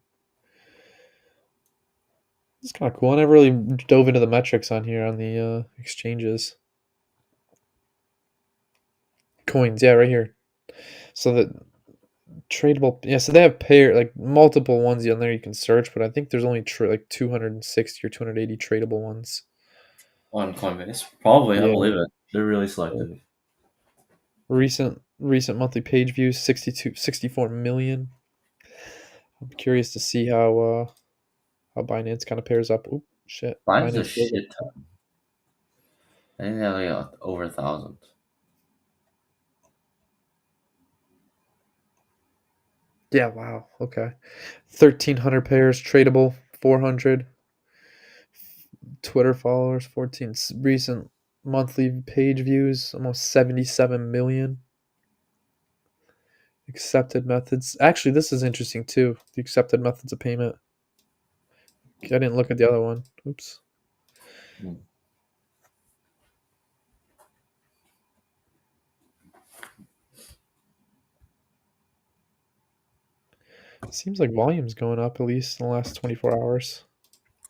It's kind of cool. I never really dove into the metrics on here on the exchanges. coins. Yeah, right here. So the tradable. Yeah, so they have multiple ones on there you can search, but I think there's only like 260 or 280 tradable ones. On Coinbase. Probably, I Yeah. believe it. They're really Yeah. selective. Recent monthly page views 64 million. I'm curious to see how Binance kind of pairs up. Oh shit, Mine's a Binance logo. shit ton. I think they have like over 1,000. Yeah, wow. Okay. 1,300 pairs tradable, 400 Twitter followers, 14 recent monthly page views, almost 77 million accepted methods. Actually, this is interesting too. The accepted methods of payment. I didn't look at the other one. Oops. Hmm. Seems like volume's going up at least in the last 24 hours.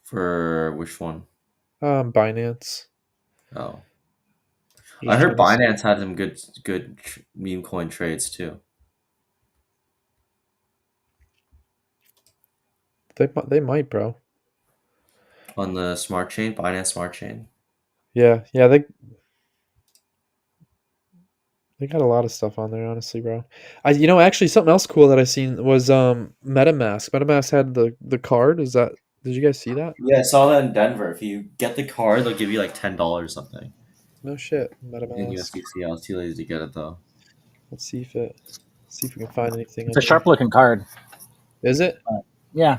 For which one? Binance. Oh, I Just heard trying to see. Binance had some good meme coin trades too. They might, bro. On the smart chain, Binance smart chain. Yeah, they got a lot of stuff on there, honestly, bro. Actually, something else cool that I seen was MetaMask. MetaMask had the card. Did you guys see that? Yeah, I saw that in Denver. If you get the card, they'll give you like $10 something No shit, in MetaMask. USDC. I was too lazy to get it though. Let's see if we can find anything It's on a here. sharp looking card. Is it? Yeah,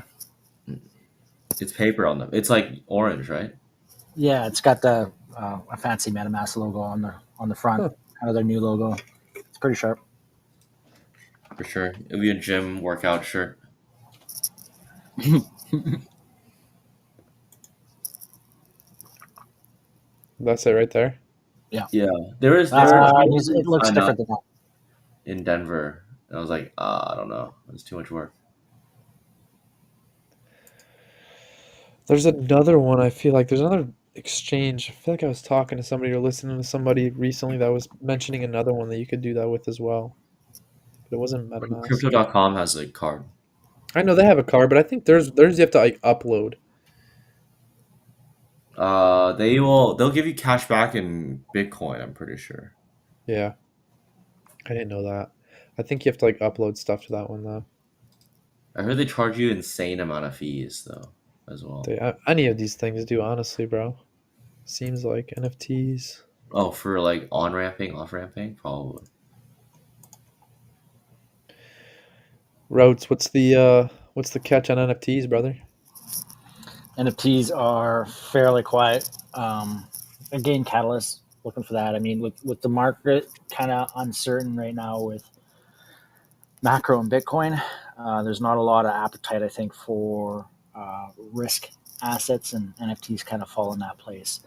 It's paper on them. It's like orange, right? yeah. It's got the a fancy MetaMask logo on the front, Huh. kind of their new logo. It's pretty sharp. For sure. It'll be a gym workout shirt. That's it right there. Yeah. Yeah, there was It a looks sign up different than that. in Denver, and I was like, I don't know, it's too much work. There's another one. I feel like there's another exchange. I feel like I was talking to somebody or listening to somebody recently that was mentioning another one that you could do that with as well. But it wasn't MetaMask. Crypto.com has a card. I know they have a card, but I think there's you have to like upload. They'll give you cash back in Bitcoin. I'm pretty sure. Yeah, I didn't know that. I think you have to like upload stuff to that one though. I heard they charge you insane amount of fees though, as well. Any of these things do, honestly, bro. Seems like NFTs. Oh, for like on ramping, off ramping, probably. Routes, what's the catch on NFTs, brother? NFTs are fairly quiet. Again, Catalyst looking for that. I mean, with the market kind of uncertain right now with macro and Bitcoin, there's not a lot of appetite, I think, for risk assets, and NFTs kind of fall in that place.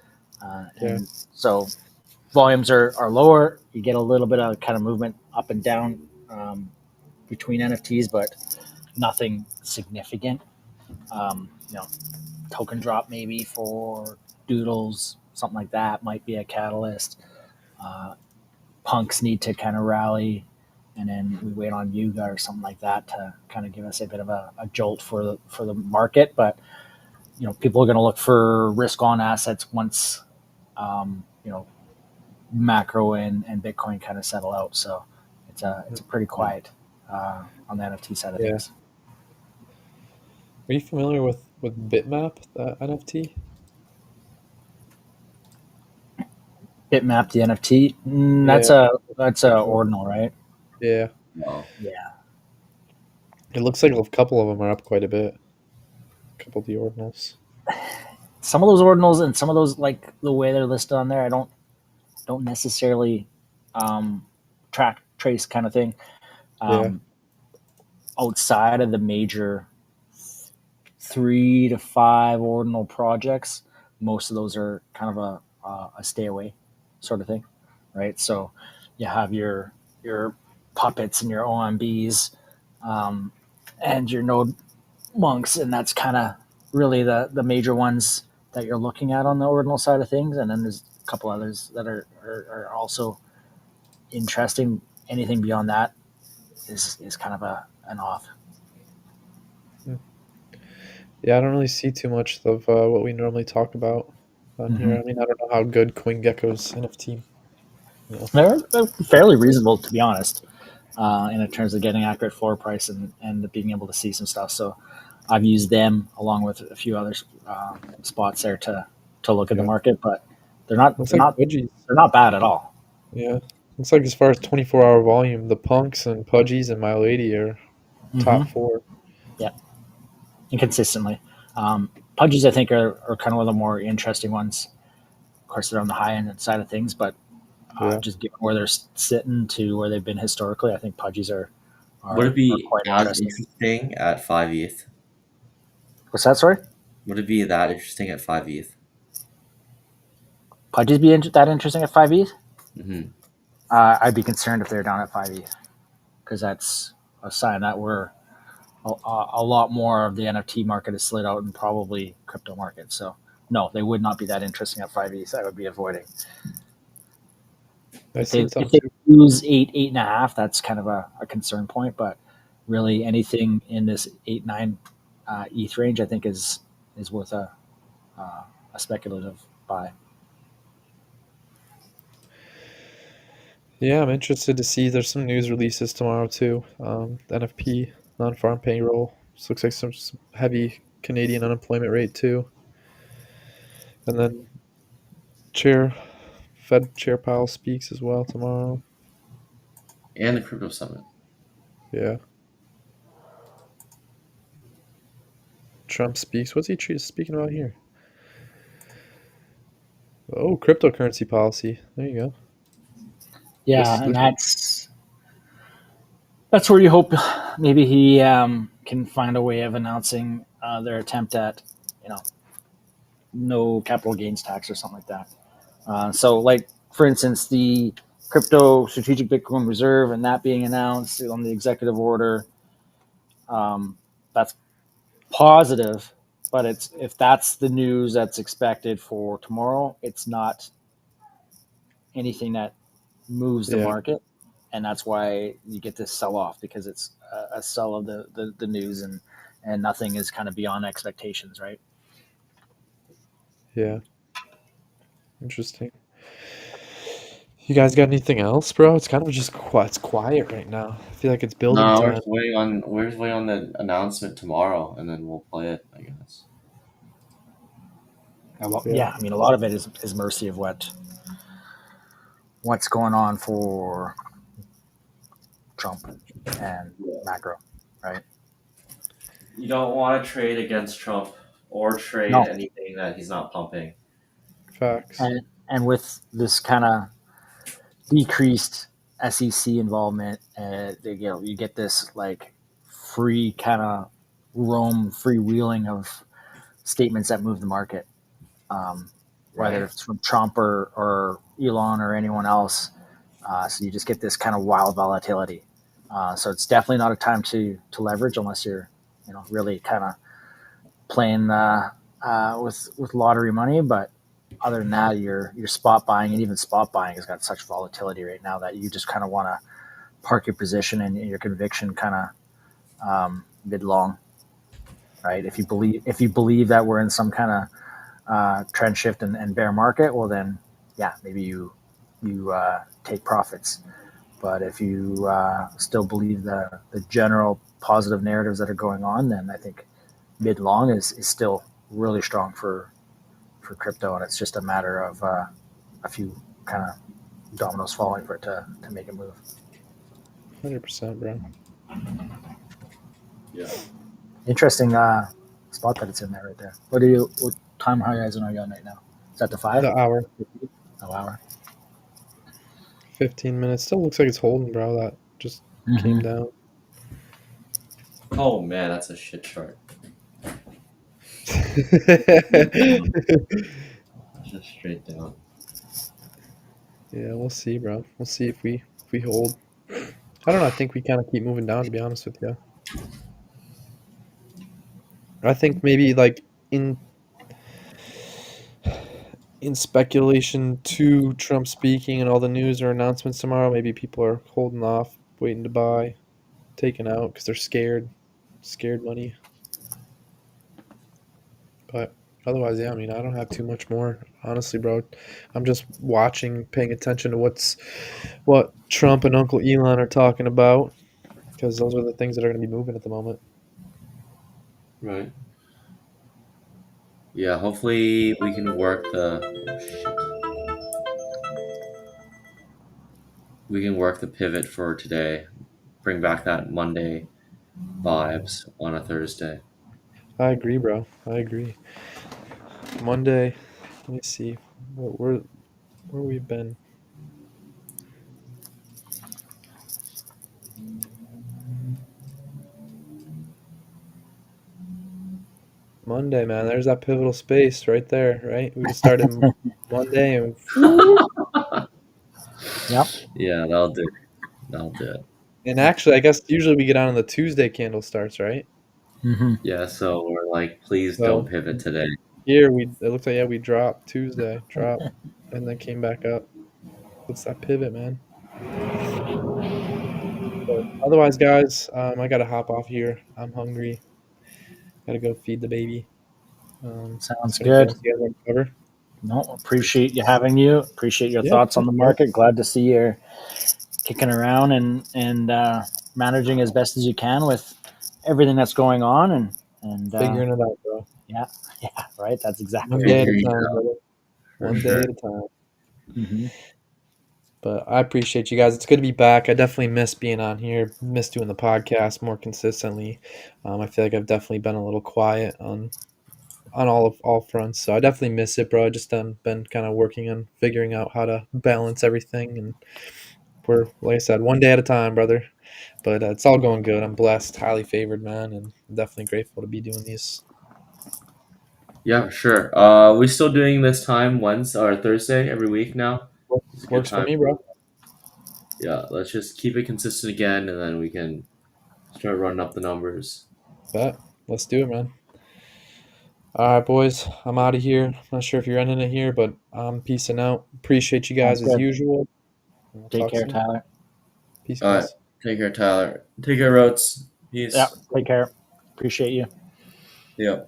Yeah. And so volumes are lower. You get a little bit of kind of movement up and down between NFTs, but nothing significant. You know, token drop maybe for doodles, something like that might be a catalyst. Uh, Punks need to kind of rally, and then we wait on Yuga or something like that to kind of give us a bit of a jolt for the market. But people are going to look for risk on assets once macro and Bitcoin kind of settle out. So it's a pretty quiet on the NFT side of Yeah. things. Are you familiar with Bitmap, the NFT? Bitmap, the NFT, Yeah. that's a ordinal, right? Yeah. No. Yeah. It looks like a couple of them are up quite a bit. A couple of the ordinals. Some of those ordinals and some of those, like the way they're listed on there, I don't necessarily trace kind of thing. Yeah. Um, Outside of the major 3 to 5 ordinal projects, most of those are kind of a stay away sort of thing, right? So you have your puppets and your OMBs and your node monks, and that's kind of really the major ones that you're looking at on the ordinal side of things. And then there's a couple others that are also interesting. Anything beyond that is kind of an off. Hmm. Yeah, I don't really see too much of what we normally talk about on here. Mm-hmm. I mean, I don't know how good CoinGecko's NFT, They're fairly reasonable, to be honest, in terms of getting accurate floor price and being able to see some stuff. So I've used them along with a few other spots there to look at the yeah. market, but they're not Looks they're like not Pudgies. they're not bad at all. Yeah. Looks like as far as 24-hour volume, the Punks and Pudgies and My Lady are Mm-hmm. top four. Yeah, inconsistently. Pudgies, I think, are kind of one of the more interesting ones. Of course, they're on the high end side of things, but Yeah. just given where they're sitting to where they've been historically, I think Pudgies Would it are be quite as interesting. interesting at 5 ETH? What's that? Sorry, Would it be that interesting at 5 ETH? Pudgies be that interesting at 5 ETH? Hmm. I'd be concerned if they're down at 5 ETH because that's a sign that we're a lot more of the NFT market is slid out and probably crypto market. So no, they would not be that interesting at 5 ETH. I would be avoiding. I If they seen some if they too. lose 8.5, that's kind of a concern point. But really, anything in this 8-9 ETH range, I think is worth a speculative buy. Yeah, I'm interested to see. There's some news releases tomorrow too. The NFP, non-farm payroll. This looks like some heavy Canadian unemployment rate too. And then Chair Fed Chair Powell speaks as well tomorrow. And the crypto summit. Yeah. Trump speaks. What's he speaking about here? Oh, cryptocurrency policy. There you go. Yeah, This and this that's where you hope maybe he can find a way of announcing their attempt at you know no capital gains tax or something like that. So, like for instance, the crypto strategic Bitcoin reserve and that being announced on the executive order, that's positive. But it's if that's the news that's expected for tomorrow, it's not anything that moves the yeah, market, and that's why you get this sell off because it's a sell of the news and nothing is kind of beyond expectations, right? yeah. Interesting. You guys got anything else, bro? It's kind of just it's quiet right now. I feel like it's building No, time. we're just waiting on the announcement tomorrow, and then we'll play it, I guess. Well, Yeah, yeah, I mean, a lot of it is mercy of what's going on for Trump and macro, right? You don't want to trade against Trump or trade No, anything that he's not pumping. facts. and with this kind of decreased SEC involvement, you get this like free kind of roam, freewheeling of statements that move the market, um, whether Right. it's from Trump or Elon or anyone else. So you just get this kind of wild volatility. So it's definitely not a time to leverage unless you're, really kind of playing with lottery money. But other than that, you're spot buying, and even spot buying has got such volatility right now that you just kind of want to park your position and your conviction kind of mid long, right? If you believe that we're in some kind of trend shift and bear market, well then, yeah, maybe you take profits. But if you still believe the general positive narratives that are going on, then I think mid long is still really strong for crypto, and it's just a matter of a few kind of dominoes falling for it to make a move. 100%, bro. Yeah. Interesting spot that it's in there right there. What time horizon are you on right now? Is that the five? The hour, Oh, hour. 15 minutes. Still looks like it's holding, bro. That just came Mm-hmm. down. Oh man, that's a shit chart. Yeah, Just straight down. we'll see, bro. We'll see if we hold. I don't know. I think we kind of keep moving down, to be honest with you. I think maybe like in in speculation to Trump speaking and all the news or announcements tomorrow, maybe people are holding off, waiting to buy, taking out because they're scared money. But otherwise, yeah, I mean, I don't have too much more, honestly, bro. I'm just watching, paying attention to what Trump and Uncle Elon are talking about because those are the things that are going to be moving at the moment. Right. Yeah. Hopefully we can work the. Oh shit. We can work the pivot for today. Bring back that Monday vibes on a Thursday. I agree, bro. I agree. Monday, let me see where we've been. Monday, man. There's that pivotal space right there, right? We just started Monday and whoop. Yep. Yeah, that'll do. That'll do it. And actually, I guess usually we get on the Tuesday candle starts, right? Hmm. Yeah. So we're like, please don't So pivot today. here it looks like, yeah, we dropped Tuesday, dropped, and then came back up. What's that pivot, man? But otherwise, guys, I gotta hop off here. I'm hungry. Gotta go feed the baby. Is Sounds there anything good. else you guys want to cover? No, appreciate you having you. Appreciate your Yeah, thoughts on of the course. market. Glad to see you're kicking around and managing as best as you can with everything that's going on. And Figuring it out, bro. yeah, yeah, right. That's exactly One what day we're at a Figuring doing. it time, out brother. for One day sure. at a time. Hmm. But I appreciate you guys. It's good to be back. I definitely miss being on here, miss doing the podcast more consistently. I feel like I've definitely been a little quiet on all fronts, so I definitely miss it, bro. I just been kind of working on figuring out how to balance everything, and we're like I said, one day at a time, brother. But it's all going good. I'm blessed, highly favored, man, and I'm definitely grateful to be doing these. Yeah, sure. We still doing this time Wednesday or Thursday every week now. It's a good Works for time. me, bro. Yeah, let's just keep it consistent again, and then we can start running up the numbers. Bet. Let's do it, man. All right, boys. I'm out of here. Not sure if you're ending it here, but I'm peacing out. Appreciate you Sounds guys as good. usual. We'll Take talk care, soon. Tyler. Peace, All right, guys. take care, Tyler. Take care, Roats. Yeah, Peace. take care. Appreciate you. Yeah.